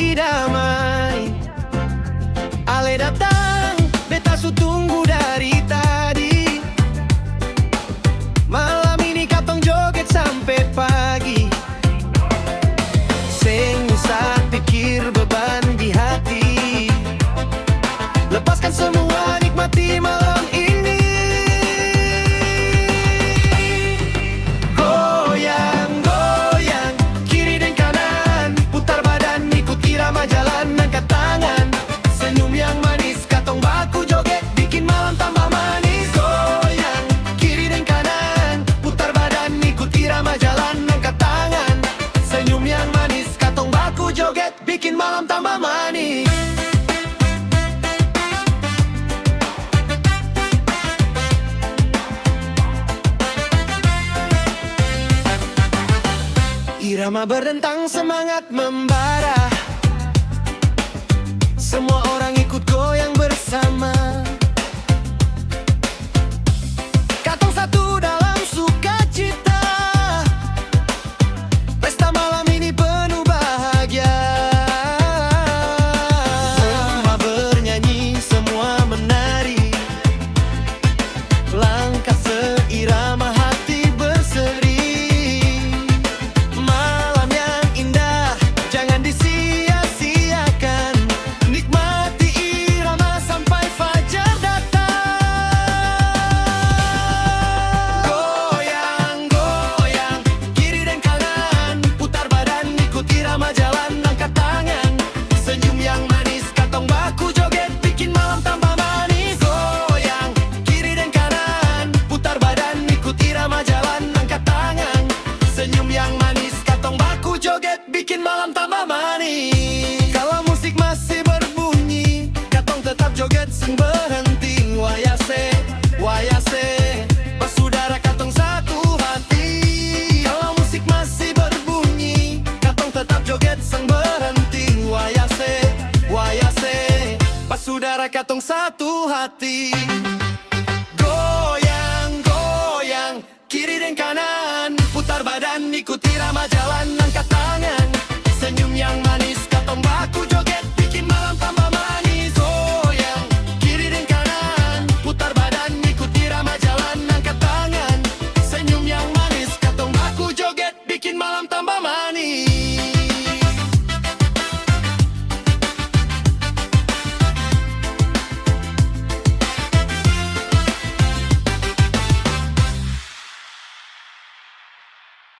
hati damai. Ale datang, beta su tunggu dari tadi. Malam ini katong joget sampai pagi. Seng usah pikir beban di hati. Lepaskan semua, nikmati malam ini. Goyang, goyang, kiri dan kanan. Putar badan, ikuti irama jalan. Angkat tangan, senyum yang manis. Katong baku joget, bikin malam tambah manis. Goyang, kiri dan kanan. Putar badan, ikuti irama jalan. Angkat tangan, senyum yang manis. Katong baku joget, bikin malam tambah manis. Irama berdentang, semangat membara. Semua orang ikut goyang bersama. Katong satu dalam sukacita. Pesta malam ini penuh bahagia. Semua bernyanyi, semua menari. Langkah seirama, hati berseri. Bikin malam tambah manis. Kalau musik masih berbunyi, katong tetap joget sing berhenti. Wayase, wayase, bersaudara katong satu hati. Kalau musik masih berbunyi, katong tetap joget sing berhenti. Wayase, wayase, bersaudara katong satu hati. Goyang, goyang, kiri dan kanan. Putar badan, ikuti irama jalan. Angkat tangan, senyum yang manis.